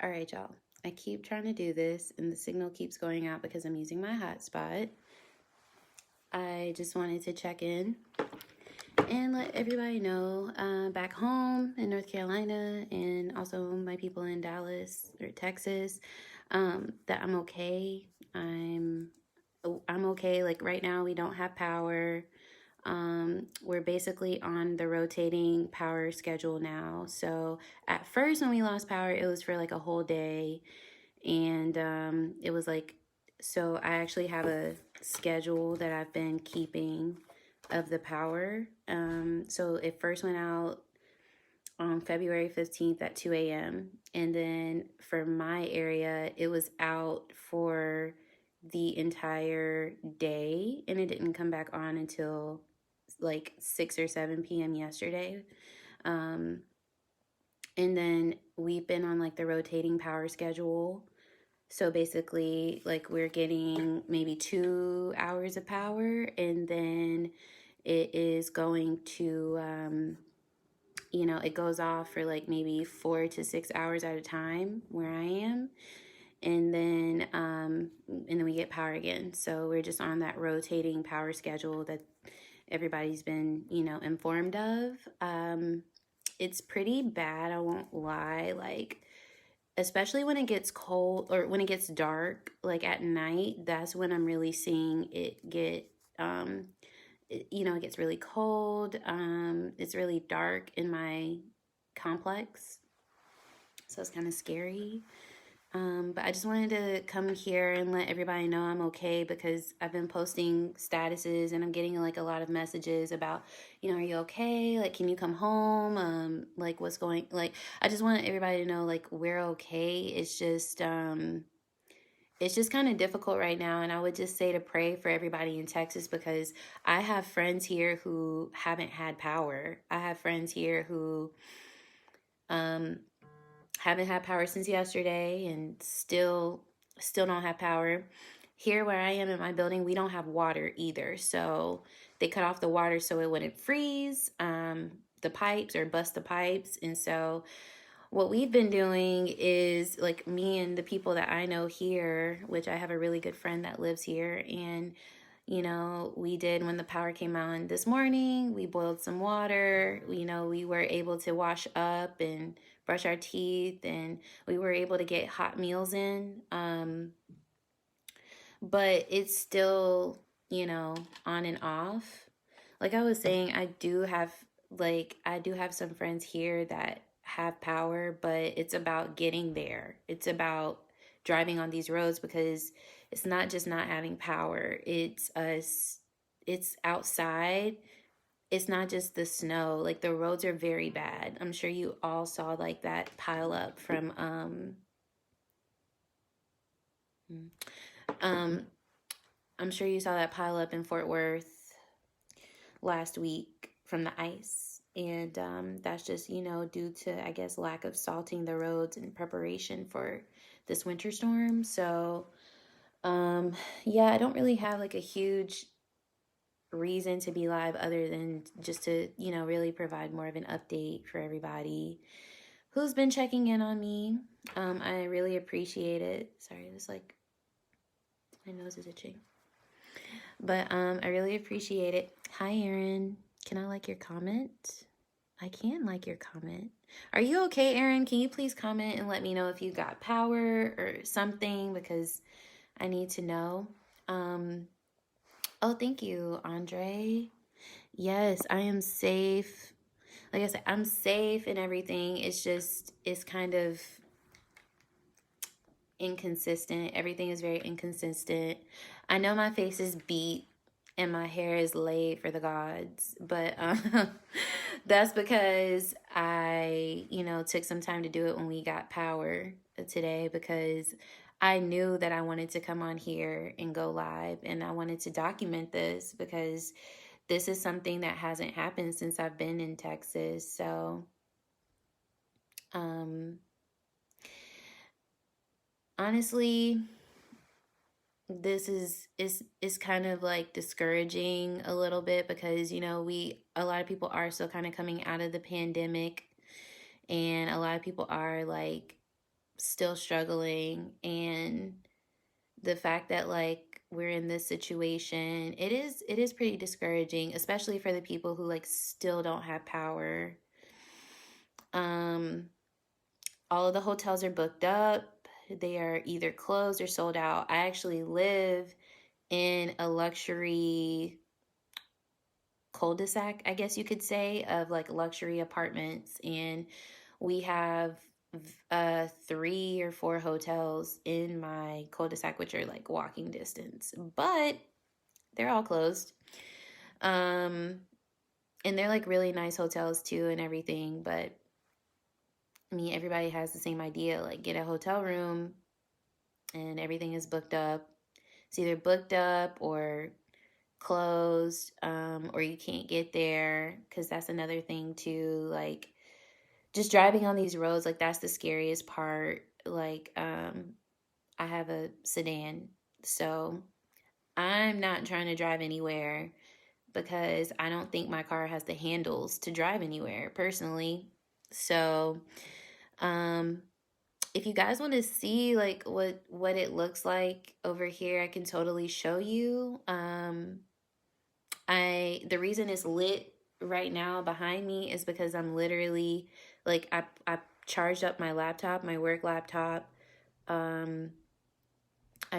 All right, y'all. I keep trying to do this and the signal keeps going out because I'm using my hotspot. I just wanted to check in and let everybody know back home in North Carolina and also my people in Dallas or Texas that I'm okay. I'm okay. Like right now, we don't have power. We're basically on the rotating power schedule now. So at first, when we lost power, it was for like a whole day, and it was like, so I actually have a schedule that I've been keeping of the power. So it first went out on February 15th at 2 a.m. And then for my area, it was out for the entire day, and it didn't come back on until like 6 or 7 p.m. yesterday. Um, and then we've been on like the rotating power schedule. So basically, like we're getting maybe 2 hours of power, and then it is going to, it goes off for like maybe 4 to 6 hours at a time where I am, and then we get power again. So we're just on that rotating power schedule that everybody's been, informed of. It's pretty bad, I won't lie. Like, especially when it gets cold or when it gets dark, like at night, that's when I'm really seeing it get, it gets really cold. It's really dark in my complex, so it's kind of scary. But I just wanted to come here and let everybody know I'm okay, because I've been posting statuses and I'm getting like a lot of messages about, are you okay? Like, can you come home? Like what's going, like, I just want everybody to know, like, we're okay. It's just kind of difficult right now. And I would just say to pray for everybody in Texas, because I have friends here who haven't had power. I have friends here who, haven't had power since yesterday and still don't have power. Here where I am in my building, we don't have water either. So they cut off the water so it wouldn't freeze the pipes or bust the pipes. And so what we've been doing is, like, me and the people that I know here, which I have a really good friend that lives here, and we did, when the power came on this morning, we boiled some water. We were able to wash up and brush our teeth, and we were able to get hot meals in. But it's still, on and off. Like I was saying, I do have some friends here that have power, but it's about getting there. It's about driving on these roads, because it's not just not having power. It's outside. It's not just the snow. Like, the roads are very bad. I'm sure you all saw like that pile up from um I'm sure you saw that pile up in Fort Worth last week from the ice. And that's just, due to, I guess, lack of salting the roads in preparation for this winter storm. So, yeah, I don't really have like a huge reason to be live other than just to, really provide more of an update for everybody who's been checking in on me. I really appreciate it. Sorry, this, like, my nose is itching. But I really appreciate it. Hi, Aaron. Can I like your comment? I can like your comment. Are you okay, Aaron? Can you please comment and let me know if you got power or something, because I need to know. Oh, thank you, Andre. Yes, I am safe. Like I said, I'm safe and everything. It's kind of inconsistent. Everything is very inconsistent. I know my face is beat and my hair is laid for the gods, but that's because I, took some time to do it when we got power today, because I knew that I wanted to come on here and go live, and I wanted to document this, because this is something that hasn't happened since I've been in Texas. So, honestly, this is kind of like discouraging a little bit, because a lot of people are still kind of coming out of the pandemic, and a lot of people are like still struggling, and the fact that like we're in this situation, it is pretty discouraging, especially for the people who like still don't have power. Um all of the hotels are booked up. They are either closed or sold out. I actually live in a luxury cul-de-sac, I guess you could say, of like luxury apartments, and we have 3 or 4 hotels in my cul-de-sac, which are like walking distance, but they're all closed. And they're like really nice hotels too and everything, but I mean, everybody has the same idea, like get a hotel room and everything is booked up. It's either booked up or closed, or you can't get there, because that's another thing too. Like just driving on these roads, like that's the scariest part. Like I have a sedan, so I'm not trying to drive anywhere because I don't think my car has the handles to drive anywhere personally. So if you guys want to see like what it looks like over here, I can totally show you. The reason it's lit right now behind me is because I'm literally like I charged up my laptop, my work laptop. I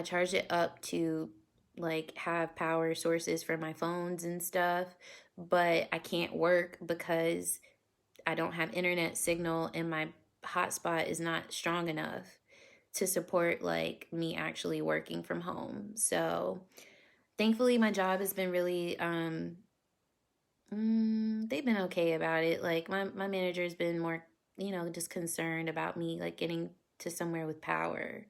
charged it up to like have power sources for my phones and stuff, but I can't work because I don't have internet signal and my hotspot is not strong enough to support like me actually working from home. So thankfully my job has been really they've been okay about it. Like my manager's been more, just concerned about me like getting to somewhere with power.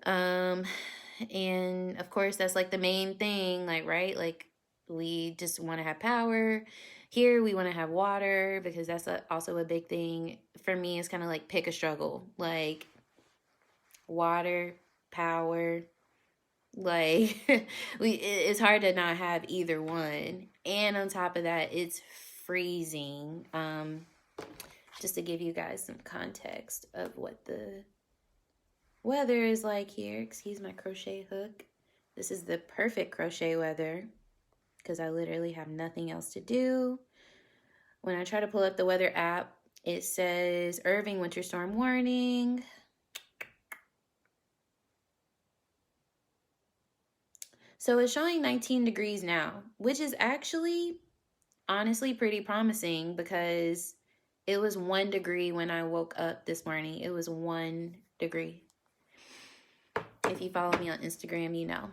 And of course that's like the main thing, like, right? Like we just want to have power. Here we want to have water, because that's also a big thing for me. It's kind of like pick a struggle, like water, power, like it's hard to not have either one. And on top of that, it's freezing. Just to give you guys some context of what the weather is like here. Excuse my crochet hook. This is the perfect crochet weather because I literally have nothing else to do. When I try to pull up the weather app, it says Irving winter storm warning. So it's showing 19 degrees now, which is actually honestly pretty promising because it was 1 degree when I woke up this morning. It was 1 degree. If you follow me on Instagram, you know.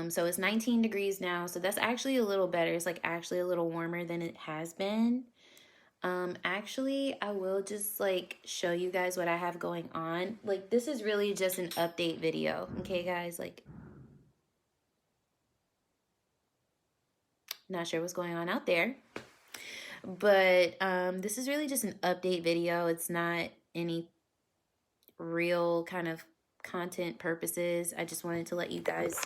So it's 19 degrees now. So that's actually a little better. It's like actually a little warmer than it has been. Actually, I will just like show you guys what I have going on. Like this is really just an update video. Okay, guys, like not sure what's going on out there. But this is really just an update video. It's not any real kind of content purposes. I just wanted to let you guys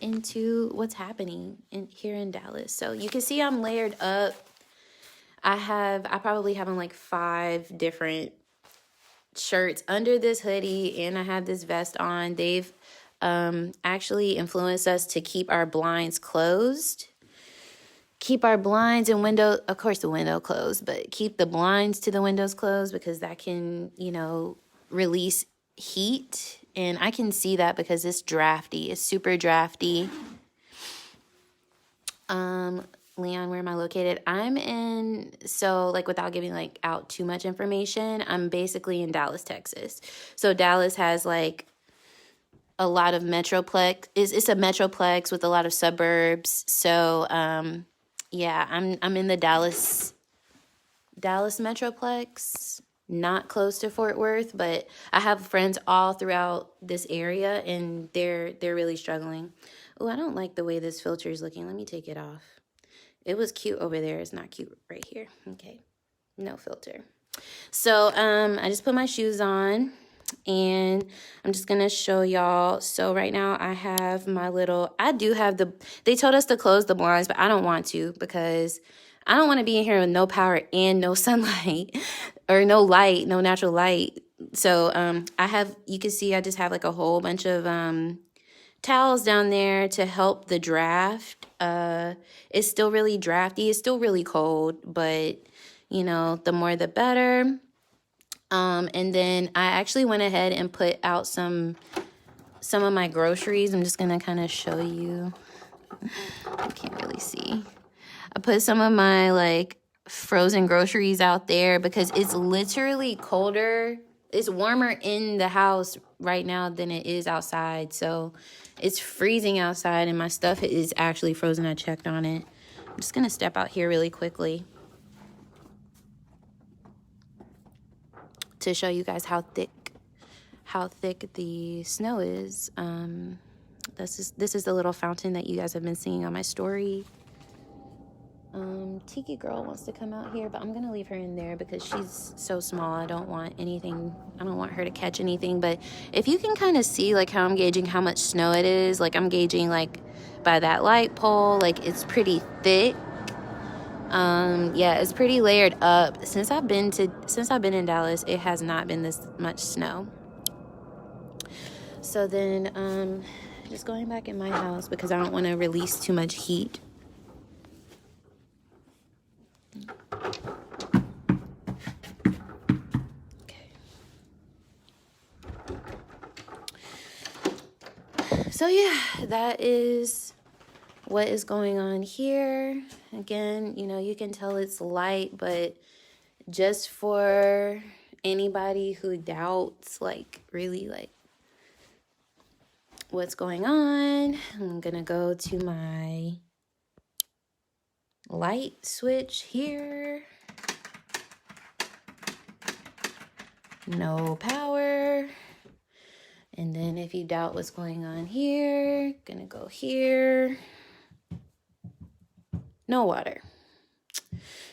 into what's happening here in Dallas. So you can see I'm layered up. I probably have on like 5 different shirts under this hoodie, and I have this vest on. They've actually influenced us to keep our blinds closed. Keep our blinds and window, of course the window closed, but keep the blinds to the windows closed because that can, release heat. And I can see that because it's drafty. It's super drafty. Leon, where am I located? So like without giving like out too much information, I'm basically in Dallas, Texas. So Dallas has like a lot of metroplex. It's a metroplex with a lot of suburbs. So yeah, I'm in the Dallas metroplex, not close to Fort Worth, but I have friends all throughout this area and they're really struggling. Oh, I don't like the way this filter is looking. Let me take it off. It was cute over there. It's not cute right here. Okay. No filter. So, I just put my shoes on and I'm just going to show y'all. So right now I have they told us to close the blinds, but I don't want to because I don't want to be in here with no power and no sunlight or no light, no natural light. So you can see I just have like a whole bunch of towels down there to help the draft. It's still really drafty. It's still really cold, but you know, the more the better. And then I actually went ahead and put out some of my groceries. I'm just gonna kind of show you. I can't really see. I put some of my like frozen groceries out there because it's literally colder. It's warmer in the house right now than it is outside. So it's freezing outside and my stuff is actually frozen. I checked on it. I'm just gonna step out here really quickly to show you guys how thick the snow is. This is the little fountain that you guys have been seeing on my story. Tiki girl wants to come out here, but I'm gonna leave her in there because she's so small. I don't want her to catch anything. But if you can kind of see like how I'm gauging how much snow it is, like I'm gauging like by that light pole, like it's pretty thick. Yeah, it's pretty layered up. Since I've been in Dallas, it has not been this much snow. So then just going back in my house because I don't want to release too much heat. So yeah, that is what is going on here. Again, you know, you can tell it's light, but just for anybody who doubts, like, really, like, what's going on, I'm gonna go to my light switch here. No power. And then if you doubt what's going on here, gonna go here. No water.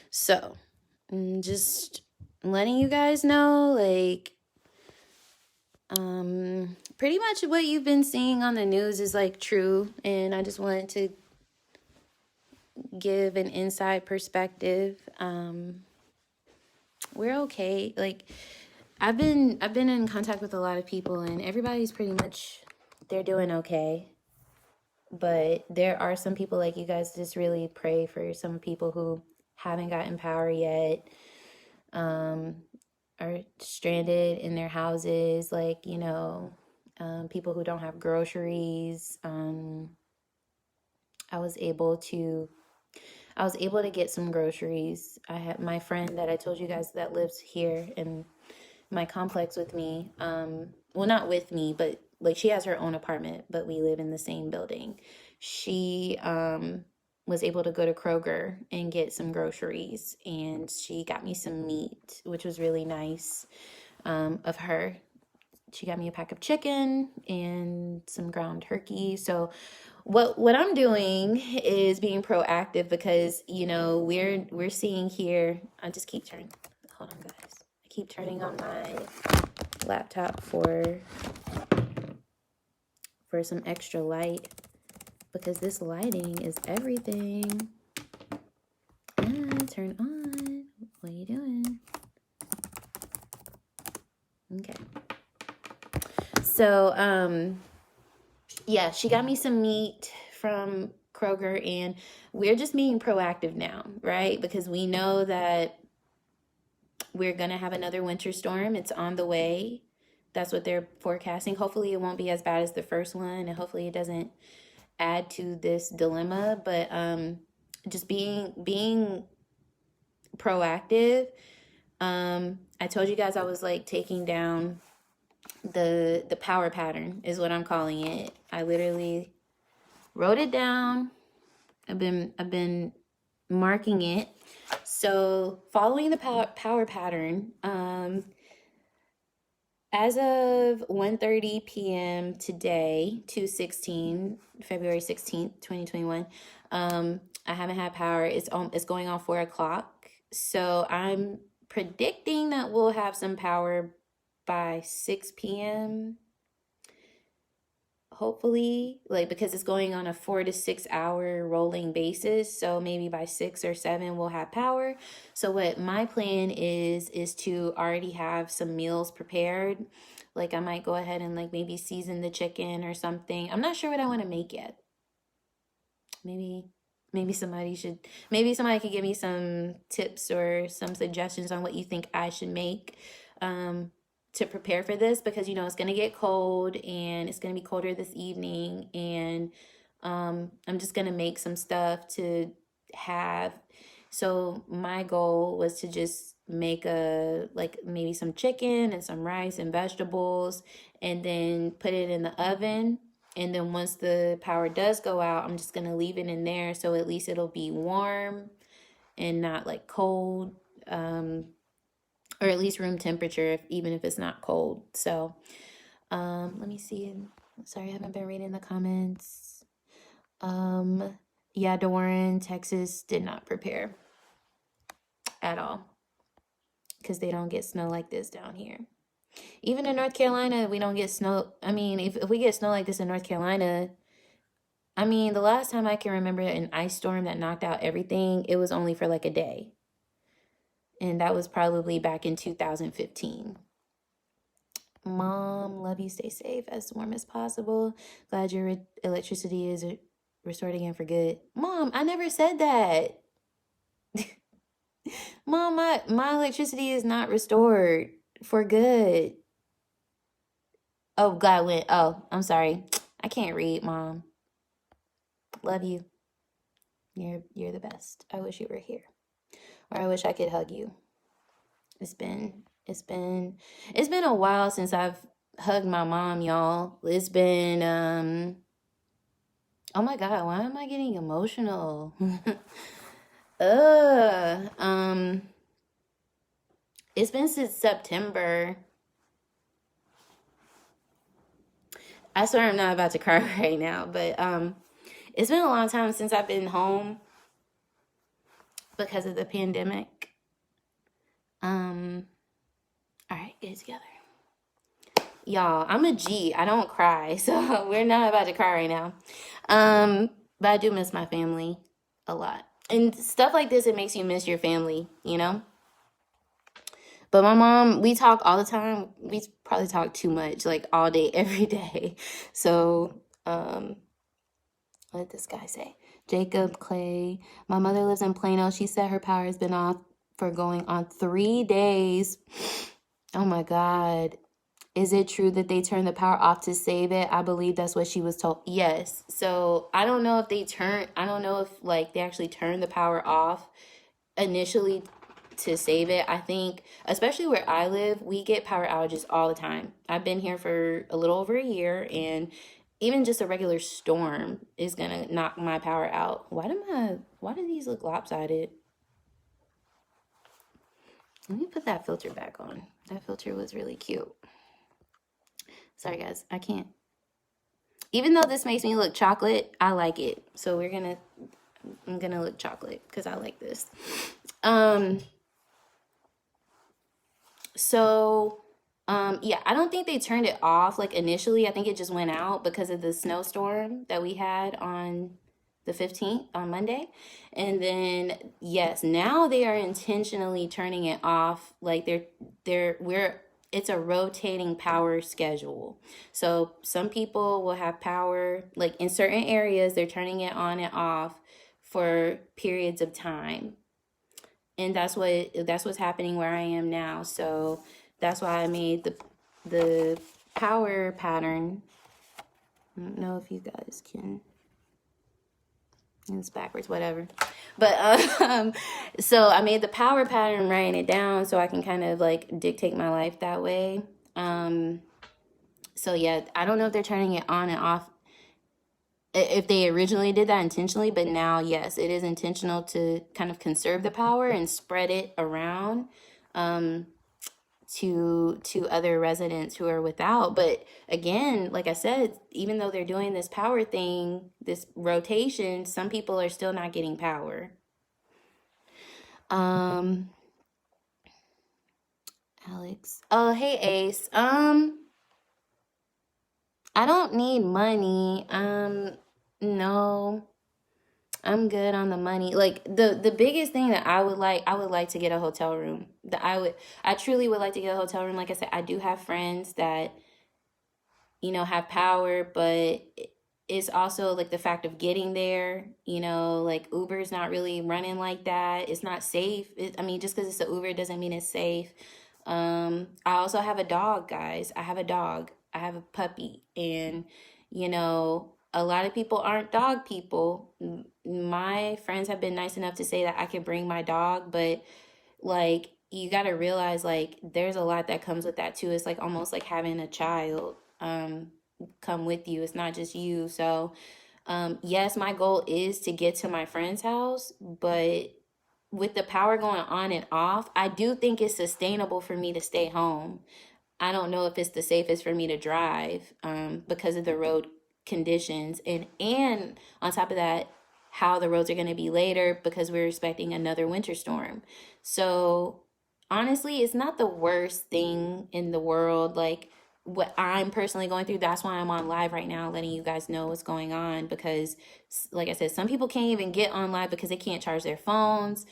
So, I'm just letting you guys know, like, pretty much what you've been seeing on the news is like true. And I just wanted to give an inside perspective. We're okay. Like, I've been in contact with a lot of people and everybody's pretty much, they're doing okay. But there are some people, like, you guys just really pray for some people who haven't gotten power yet, are stranded in their houses, like, you know, people who don't have groceries. I was able to get some groceries. I had my friend that I told you guys that lives here in my complex with me. Well, not with me, but like she has her own apartment, but we live in the same building. She was able to go to Kroger and get some groceries, and she got me some meat, which was really nice of her. She got me a pack of chicken and some ground turkey. So what I'm doing is being proactive because, you know, we're seeing here. I just keep turning. Hold on, guys. I keep turning on my laptop for some extra light because this lighting is everything. Turn on. What are you doing? Okay. So, yeah, she got me some meat from Kroger, and we're just being proactive now, right? Because we know that we're going to have another winter storm. It's on the way. That's what they're forecasting. Hopefully it won't be as bad as the first one, and hopefully it doesn't add to this dilemma, but just being proactive. I told you guys I was like taking down the power pattern is what I'm calling it. I literally wrote it down. I've been marking it. So following the power pattern, as of 1:30 p.m. today, 2/16, February 16th, 2021, I haven't had power. It's going on 4 o'clock. So I'm predicting that we'll have some power by 6 p.m. hopefully, like, because it's going on a 4 to 6 hour rolling basis. So maybe by 6 or 7 we'll have power. So what my plan is to already have some meals prepared. Like I might go ahead and like maybe season the chicken or something. I'm not sure what I want to make yet. Maybe somebody could give me some tips or some suggestions on what you think I should make to prepare for this, because it's going to get cold and it's going to be colder this evening, and I'm just going to make some stuff to have. So my goal was to just make maybe some chicken and some rice and vegetables, and then put it in the oven. And then once the power does go out, I'm just going to leave it in there, so at least it'll be warm and not like cold, or at least room temperature, even if it's not cold. So let me see. Sorry, I haven't been reading the comments. Yeah, Doran, Texas did not prepare at all, because they don't get snow like this down here. Even in North Carolina, we don't get snow. I mean, if we get snow like this in North Carolina, I mean, the last time I can remember an ice storm that knocked out everything, it was only for like a day. And that was probably back in 2015. Mom, love you. Stay safe, as warm as possible. Glad your electricity is restored again for good. Mom, I never said that. Mom, my electricity is not restored for good. Oh, God went. Oh, I'm sorry. I can't read, Mom. Love you. You're the best. I wish you were here. Or I wish I could hug you. It's been a while since I've hugged my mom, y'all. It's been oh my God, why am I getting emotional? It's been since September. I swear I'm not about to cry right now, but it's been a long time since I've been home because of the pandemic. All right, get it together. Y'all, I'm a G. I don't cry, so we're not about to cry right now. But I do miss my family a lot. And stuff like this, it makes you miss your family, But my mom, we talk all the time. We probably talk too much, like all day, every day. So, what did this guy say? Jacob Clay. My mother lives in Plano. She said her power has been off for going on 3 days. Oh my God. Is it true that they turned the power off to save it? I believe that's what she was told. Yes. So I don't know if they actually turned the power off initially to save it. I think, especially where I live, we get power outages all the time. I've been here for a little over a year, and even just a regular storm is gonna knock my power out. Why do these look lopsided? Let me put that filter back on. That filter was really cute. Sorry guys, I can't. Even though this makes me look chocolate, I like it. So I'm gonna look chocolate because I like this. Yeah, I don't think they turned it off like initially. I think it just went out because of the snowstorm that we had on the 15th on Monday. And then yes, now they are intentionally turning it off. Like it's a rotating power schedule. So some people will have power, like in certain areas, they're turning it on and off for periods of time. And that's what's happening where I am now. So that's why I made the power pattern. I don't know if you guys can. It's backwards, whatever. But so I made the power pattern, writing it down so I can kind of like dictate my life that way. So yeah, I don't know if they're turning it on and off, if they originally did that intentionally, but now yes, it is intentional to kind of conserve the power and spread it around to other residents who are without. But again, like I said, even though they're doing this power thing, this rotation, some people are still not getting power. Alex. Oh, hey Ace. I don't need money. No. I'm good on the money. Like the biggest thing that I would like to get a hotel room. I truly would like to get a hotel room. Like I said, I do have friends that, you know, have power, but it's also like the fact of getting there, you know, like Uber's not really running like that. It's not safe. I mean, just because it's an Uber doesn't mean it's safe. I also have a dog, guys. I have a dog. I have a puppy. And, you know, a lot of people aren't dog people. My friends have been nice enough to say that I could bring my dog, but like, you got to realize like there's a lot that comes with that too. It's like almost like having a child come with you. It's not just you. So yes, my goal is to get to my friend's house, but with the power going on and off, I do think it's sustainable for me to stay home. I don't know if it's the safest for me to drive because of the road conditions, and on top of that, how the roads are going to be later because we're expecting another winter storm. So honestly, it's not the worst thing in the world. Like what I'm personally going through, that's why I'm on live right now, letting you guys know what's going on. Because like I said, some people can't even get on live because they can't charge their phones.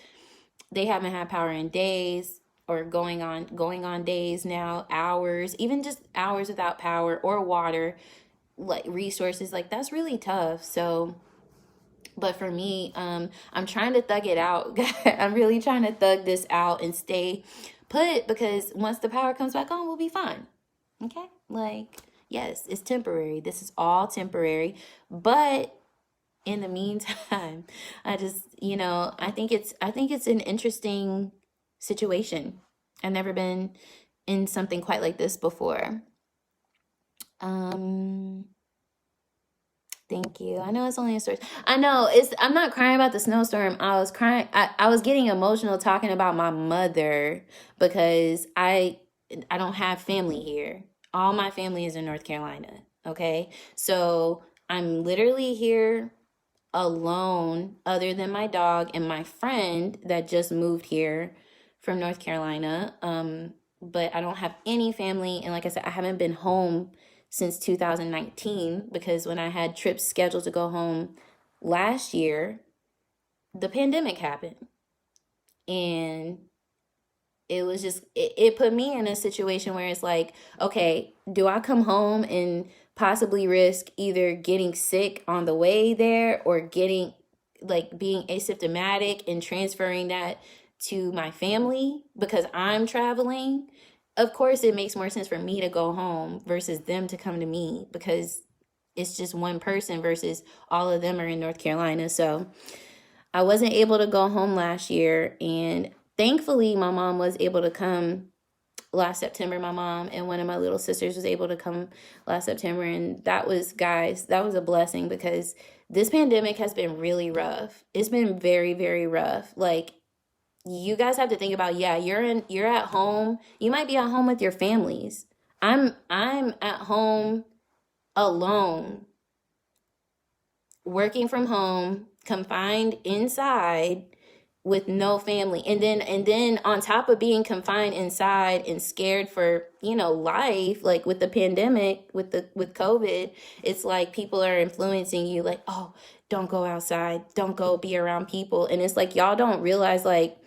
They haven't had power in days, or going on days now, hours, even just hours without power or water, like resources. Like that's really tough. So but for me, I'm trying to thug it out. I'm really trying to thug this out and stay put, because once the power comes back on, we'll be fine. Okay? Like, yes, it's temporary. This is all temporary. But in the meantime, I just, you know, I think it's an interesting situation. I've never been in something quite like this before. Thank you. I know it's only a story. I know I'm not crying about the snowstorm. I was getting emotional talking about my mother because I don't have family here. All my family is in North Carolina. Okay. So I'm literally here alone, other than my dog and my friend that just moved here from North Carolina. But I don't have any family, and like I said, I haven't been home since 2019, because when I had trips scheduled to go home last year, the pandemic happened. And it was just, it put me in a situation where it's like, okay, do I come home and possibly risk either getting sick on the way there, or getting like being asymptomatic and transferring that to my family because I'm traveling? Of course, it makes more sense for me to go home versus them to come to me, because it's just one person versus all of them are in North Carolina. So I wasn't able to go home last year, and thankfully my mom was able to come last September. My mom and one of my little sisters was able to come last September, and that was, guys, that was a blessing, because this pandemic has been really rough. It's been very, very rough. Like, you guys have to think about, yeah, you're at home. You might be at home with your families. I'm at home alone, working from home, confined inside with no family. And then on top of being confined inside and scared for, you know, life, like with the pandemic, with COVID, it's like people are influencing you like, oh, don't go outside, don't go be around people. And it's like, y'all don't realize like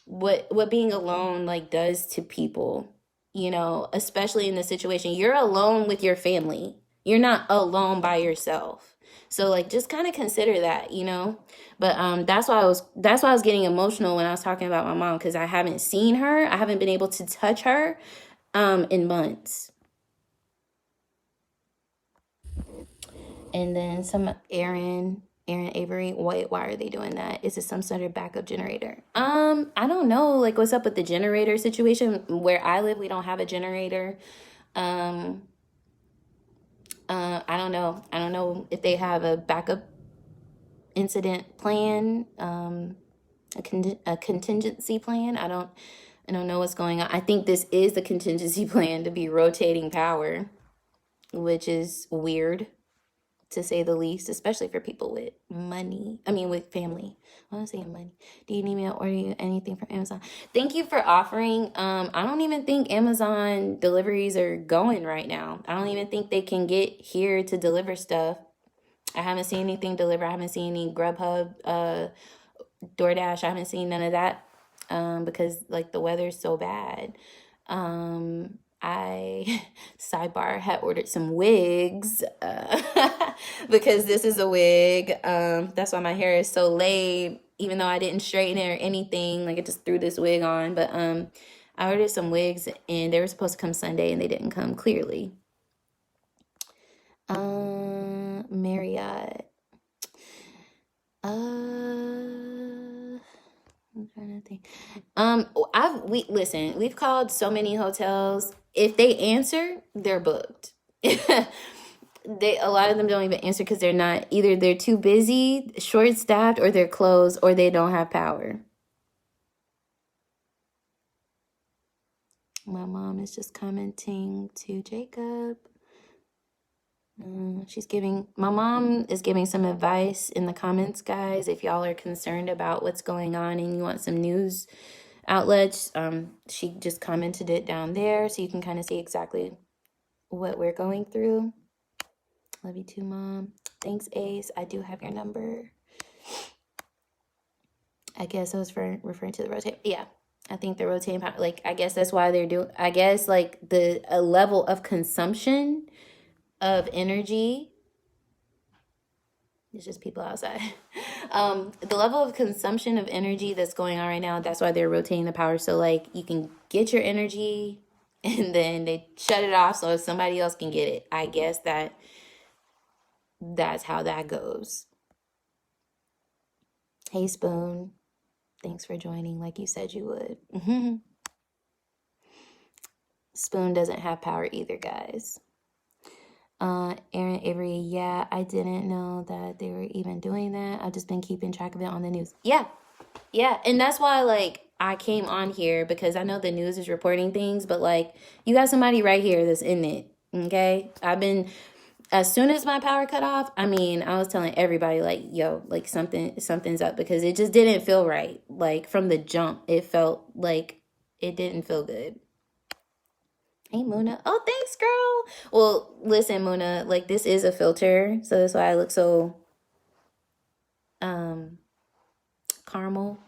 what being alone like does to people, you know, especially in this situation. You're alone with your family. You're not alone by yourself. So like just kind of consider that, you know. But that's why I was getting emotional when I was talking about my mom, because I haven't seen her. I haven't been able to touch her in months. And then Aaron Avery, why are they doing that? Is it some sort of backup generator? I don't know, like what's up with the generator situation. Where I live, we don't have a generator. I don't know. I don't know if they have a backup incident plan, a contingency plan. I don't know what's going on. I think this is the contingency plan, to be rotating power, which is weird to say the least, especially for people with money. I mean, with family. I want to say money. Do you need me to order you anything from Amazon? Thank you for offering. I don't even think Amazon deliveries are going right now. I don't even think they can get here to deliver stuff. I haven't seen anything deliver. I haven't seen any Grubhub, DoorDash. I haven't seen none of that because like the weather's so bad. I sidebar had ordered some wigs because this is a wig. That's why my hair is so laid, even though I didn't straighten it or anything. Like I just threw this wig on. But I ordered some wigs and they were supposed to come Sunday and they didn't come clearly. Marriott. I'm trying to think. We've called so many hotels. If they answer, they're booked. A lot of them don't even answer because they're too busy, short staffed, or they're closed, or they don't have power. My mom is just commenting to Jacob. My mom is giving some advice in the comments, guys. If y'all are concerned about what's going on and you want some news outlets, she just commented it down there so you can kind of see exactly what we're going through. Love you too, Mom. Thanks, Ace. I do have your number. I guess I was referring to the rotating. Yeah, I think the rotating power, like, I guess that's why they're doing, I guess, like, a level of consumption of energy. It's just people outside. The level of consumption of energy that's going on right now, that's why they're rotating the power. So, like, you can get your energy and then they shut it off so somebody else can get it. I guess that's how that goes. Hey, Spoon. Thanks for joining like you said you would. Spoon doesn't have power either, guys. Aaron Avery, yeah, I didn't know that they were even doing that. I've just been keeping track of it on the news. Yeah. And that's why, like, I came on here because I know the news is reporting things, but, like, you got somebody right here that's in it, okay? As soon as my power cut off, I was telling everybody, like, yo, like, something's up because it just didn't feel right. Like, from the jump, it felt like it didn't feel good. Hey, Muna. Oh, thanks, girl. Well, listen, Muna, like, this is a filter, so that's why I look so caramel,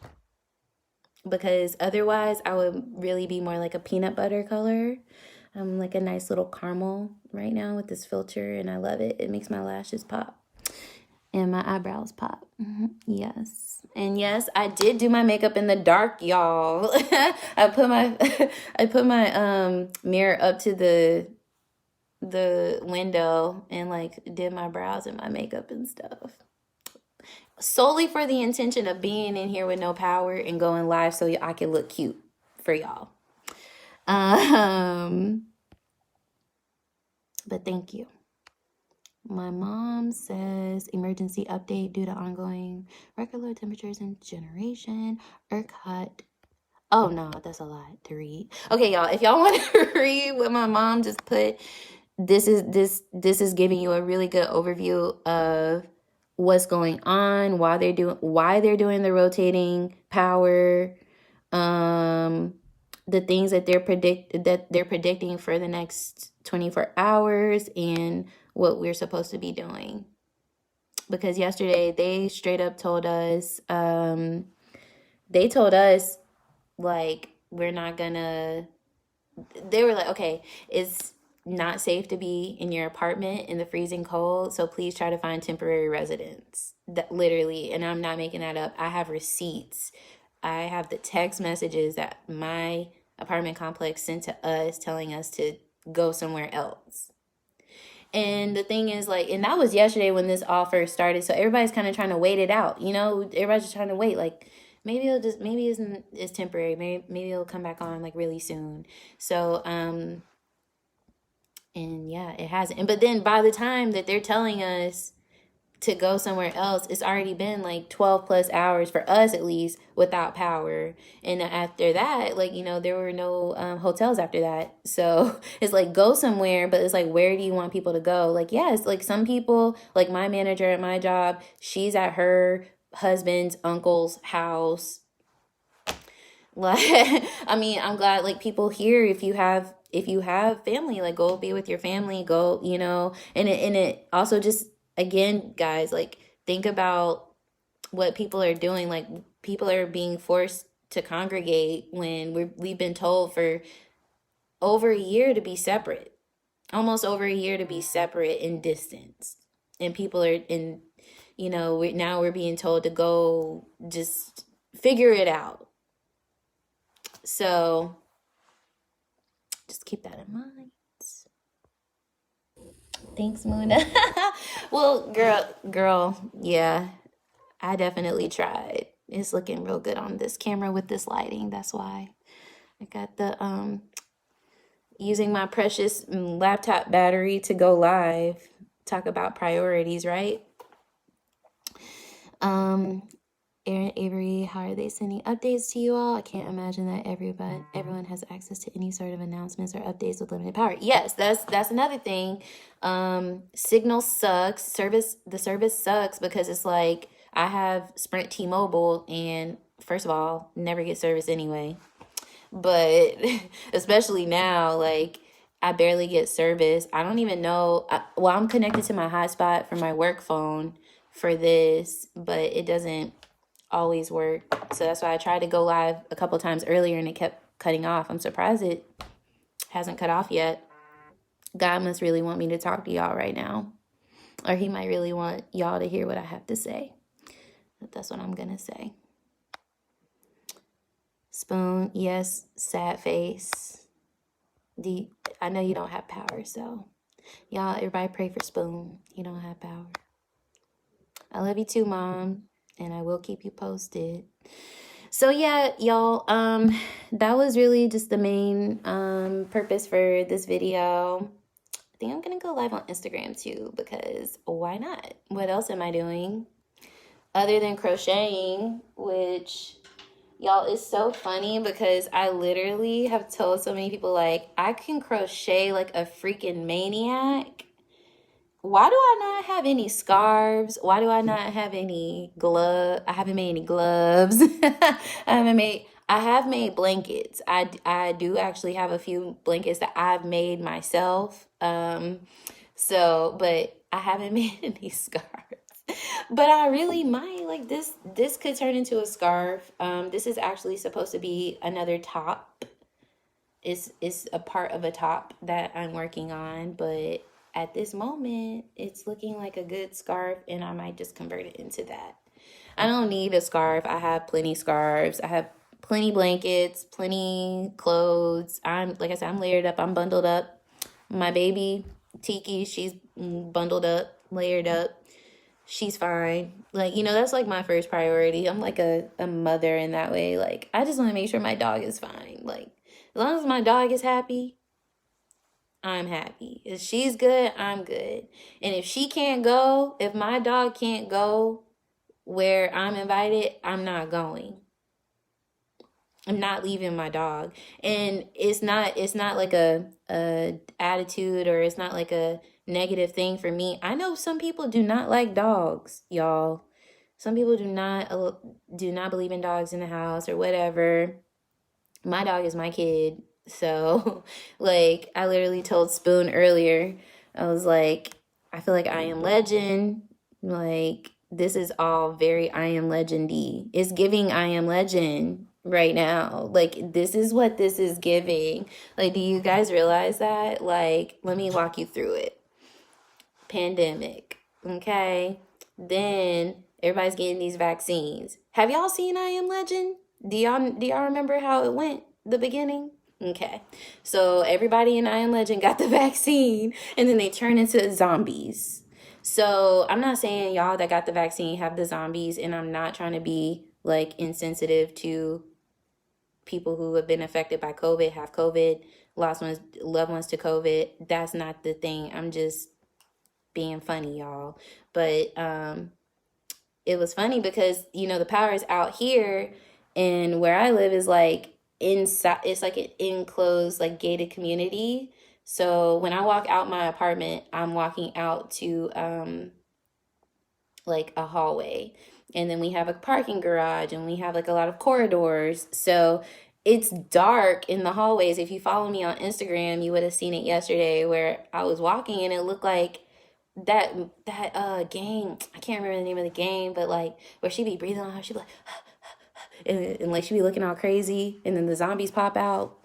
because otherwise I would really be more like a peanut butter color. I'm like a nice little caramel right now with this filter, and I love it. It makes my lashes pop and my eyebrows pop. Yes. And yes, I did do my makeup in the dark, y'all. I put my mirror up to the window and, like, did my brows and my makeup and stuff. Solely for the intention of being in here with no power and going live so I can look cute for y'all. But thank you. My mom says emergency update due to ongoing record low temperatures and generation. ERCOT. Oh no, that's a lot to read. Okay, y'all, if y'all want to read what my mom just put, this is giving you a really good overview of what's going on, why they're doing the rotating power, the things that they're predicting for the next 24 hours, and what we're supposed to be doing. Because yesterday they straight up told us, like, we're not gonna, they were like, okay, it's not safe to be in your apartment in the freezing cold, so please try to find temporary residence. That literally, and I'm not making that up, I have receipts. I have the text messages that my apartment complex sent to us telling us to go somewhere else. And the thing is, like, and that was yesterday when this all first started, so everybody's kind of trying to wait it out, you know? Everybody's just trying to wait, like, maybe it's temporary, maybe it'll come back on, like, really soon. So, and yeah, it hasn't. But then by the time that they're telling us to go somewhere else, it's already been like 12 plus hours for us at least without power. And after that, like, you know, there were no hotels after that. So it's like, go somewhere, but it's like, where do you want people to go? Like, yes, like some people, like my manager at my job, she's at her husband's uncle's house. Like, I mean, I'm glad like people here, if you have family, like go be with your family, go, you know. And it also just, again, guys, like think about what people are doing. Like people are being forced to congregate when we've been told for over a year to be separate, almost over a year to be separate and distanced. And people are in, you know, now we're being told to go just figure it out. So just keep that in mind. Thanks, Muna. Well, girl, yeah, I definitely tried. It's looking real good on this camera with this lighting. That's why I got the using my precious laptop battery to go live. Talk about priorities, right? Aaron Avery, how are they sending updates to you all? I can't imagine that everyone has access to any sort of announcements or updates with limited power. Yes, that's another thing. Signal sucks. The service sucks because it's like I have Sprint T-Mobile, and first of all, never get service anyway. But especially now, like I barely get service. I don't even know. Well, I'm connected to my hotspot for my work phone for this, but it doesn't always work. So that's why I tried to go live a couple times earlier and it kept cutting off. I'm surprised it hasn't cut off yet. God must really want me to talk to y'all right now, or he might really want y'all to hear what I have to say. But that's what I'm gonna say. Spoon, yes, sad face. I know you don't have power, so y'all, everybody pray for Spoon. He don't have power. I love you too, Mom, and I will keep you posted. So yeah, y'all, that was really just the main purpose for this video. I think I'm gonna go live on Instagram too, because why not? What else am I doing other than crocheting? Which, y'all, is so funny because I literally have told so many people, like, I can crochet like a freaking maniac. Why do I not have any scarves? Why do I not have any gloves? I haven't made any gloves. I have made blankets. I do actually have a few blankets that I've made myself. So, but I haven't made any scarves. But I really might. Like this could turn into a scarf. This is actually supposed to be another top. It's a part of a top that I'm working on, but at this moment, it's looking like a good scarf, and I might just convert it into that. I don't need a scarf. I have plenty scarves. I have plenty blankets, plenty clothes. Like I said, I'm layered up. I'm bundled up. My baby, Tiki, she's bundled up, layered up. She's fine. Like, you know, that's like my first priority. I'm like a mother in that way. Like, I just want to make sure my dog is fine. Like, as long as my dog is happy, I'm happy. If she's good, I'm good. And if she can't go, if my dog can't go where I'm invited, I'm not going. I'm not leaving my dog. And it's not like a attitude, or it's not like a negative thing for me. I know some people do not like dogs, y'all. Some people do not believe in dogs in the house or whatever. My dog is my kid. So, like, I literally told Spoon earlier, I was like, I feel like I Am Legend. Like, this is all very I Am Legend-y. It's giving I Am Legend right now. Like, this is what this is giving. Like, do you guys realize that? Like, let me walk you through it. Pandemic, okay? Then everybody's getting these vaccines. Have y'all seen I Am Legend? Do y'all remember how it went, the beginning? Okay, so everybody in I Am Legend got the vaccine, and then they turn into zombies. So I'm not saying y'all that got the vaccine have the zombies, and I'm not trying to be like insensitive to people who have been affected by COVID, have COVID, lost loved ones to COVID. That's not the thing. I'm just being funny, y'all. But it was funny because, you know, the power is out here, and where I live is like inside, it's like an enclosed, like gated community. So when I walk out my apartment, I'm walking out to like a hallway, and then we have a parking garage, and we have like a lot of corridors. So it's dark in the hallways. If you follow me on Instagram, you would have seen it yesterday where I was walking and it looked like that game. I can't remember the name of the game, but like where she be breathing on her, she be like and like she be looking all crazy, and then the zombies pop out.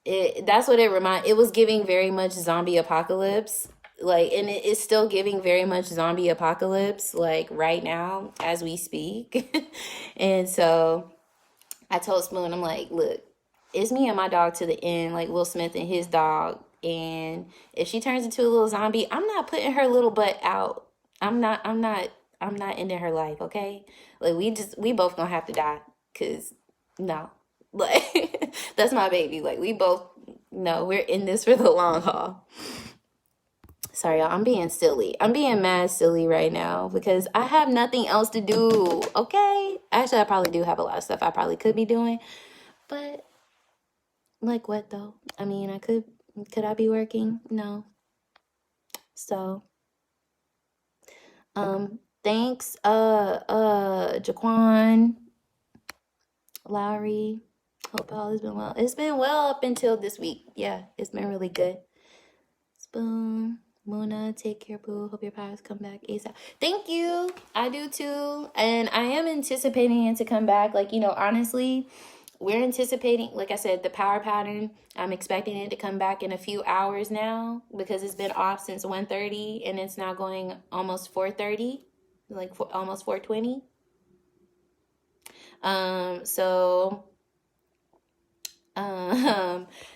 That's what it was giving very much zombie apocalypse. Like, and it is still giving very much zombie apocalypse, like right now as we speak. And so I told Spoon, I'm like, look, it's me and my dog to the end, like Will Smith and his dog. And if she turns into a little zombie, I'm not putting her little butt out. I'm not ending her life, okay? Like we both gonna have to die. Cause no. Like that's my baby. Like we both no, we're in this for the long haul. Sorry, y'all. I'm being silly. I'm being mad silly right now because I have nothing else to do. Okay? Actually, I probably do have a lot of stuff I probably could be doing. But, like what, though? I mean, could I be working? No. So, thanks, Jaquan, Lowry. Hope all has been well. It's been well up until this week. Yeah, it's been really good. Spoon. Mona, take care, boo. Hope your powers come back ASAP. Thank you. I do too. And I am anticipating it to come back. Like, you know, honestly, we're anticipating, like I said, the power pattern. I'm expecting it to come back in a few hours now because it's been off since 1:30 and it's now going almost 4:30, like almost 4:20.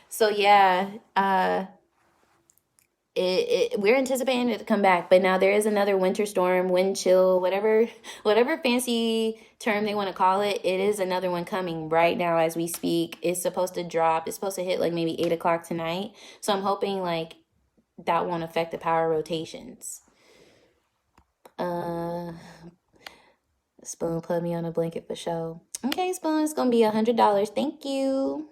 So yeah, we're anticipating it to come back, but now there is another winter storm, wind chill, whatever fancy term they want to call it. It is another one coming right now as we speak. It's supposed to drop. It's supposed to hit like maybe 8 o'clock tonight. So I'm hoping like that won't affect the power rotations. Spoon put me on a blanket for show. Okay, Spoon, it's gonna be $100. Thank you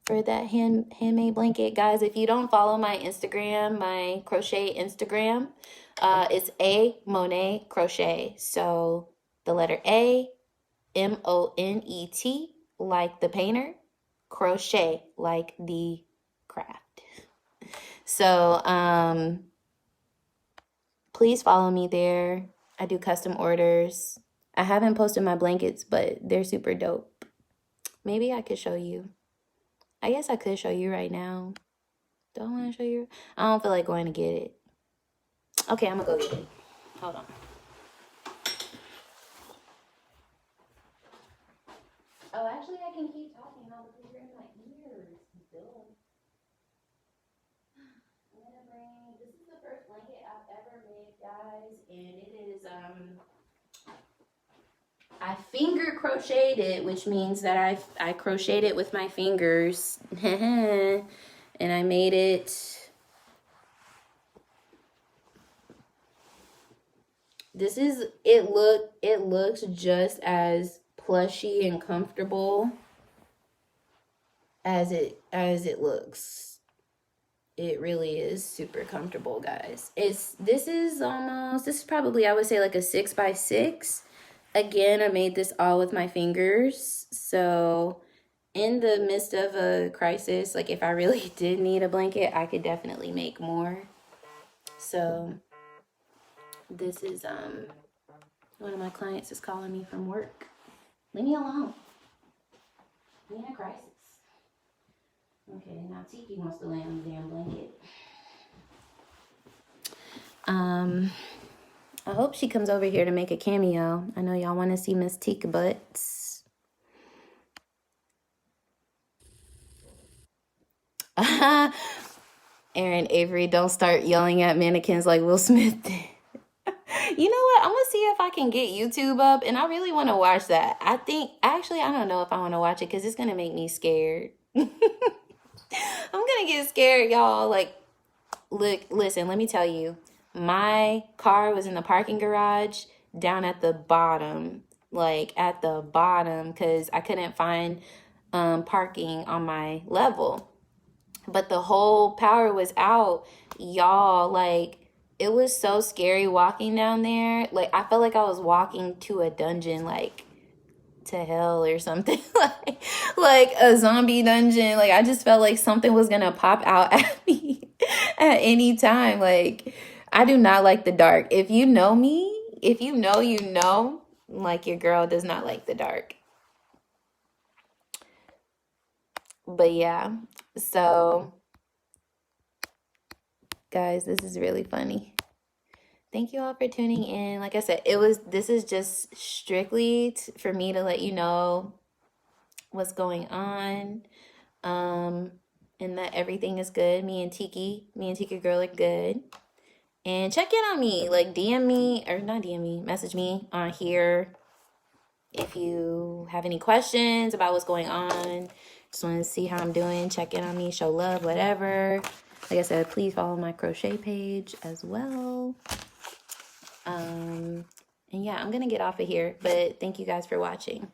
for that handmade blanket. Guys, if you don't follow my Instagram, my crochet Instagram, it's A Monet Crochet. So the letter A, MONET, like the painter, crochet, like the craft. So please follow me there. I do custom orders. I haven't posted my blankets, but they're super dope. Maybe I could show you. I guess I could show you right now. Do I want to show you? I don't feel like going to get it. Okay, I'm going to go get it. Hold on. Oh, actually, I can keep talking now because you're in my ears. I'm going to bring... This is the first blanket I've ever made, guys. And it is... I finger crocheted it, which means that I crocheted it with my fingers. And I made it. It looks just as plushy and comfortable as it looks. It really is super comfortable, guys. This is probably, I would say, like a 6x6. Again, I made this all with my fingers. So in the midst of a crisis, like if I really did need a blanket, I could definitely make more. So this is, one of my clients is calling me from work. Leave me alone. I'm in a crisis. Okay, now Tiki wants to lay on the damn blanket. I hope she comes over here to make a cameo. I know y'all want to see Miss Tika Butts. Aaron Avery, don't start yelling at mannequins like Will Smith did. You know what? I'm going to see if I can get YouTube up, and I really want to watch that. I don't know if I want to watch it because it's going to make me scared. I'm going to get scared, y'all. Like, Look, listen, let me tell you. My car was in the parking garage down at the bottom, like at the bottom, because I couldn't find parking on my level. But the whole power was out, y'all. Like, it was so scary walking down there. Like, I felt like I was walking to a dungeon, like to hell or something. like a zombie dungeon. Like, I just felt like something was gonna pop out at me at any time. Like, I do not like the dark. If you know me, if you know, you know, like, your girl does not like the dark. But yeah, so guys, this is really funny. Thank you all for tuning in. Like I said, this is just strictly for me to let you know what's going on. And that everything is good. Me and Tiki girl are good. And check in on me. Like, DM me, or not DM me, message me on here if you have any questions about what's going on. Just want to see how I'm doing. Check in on me, show love, whatever. Like I said, please follow my crochet page as well. And yeah, I'm gonna get off of here, but thank you guys for watching.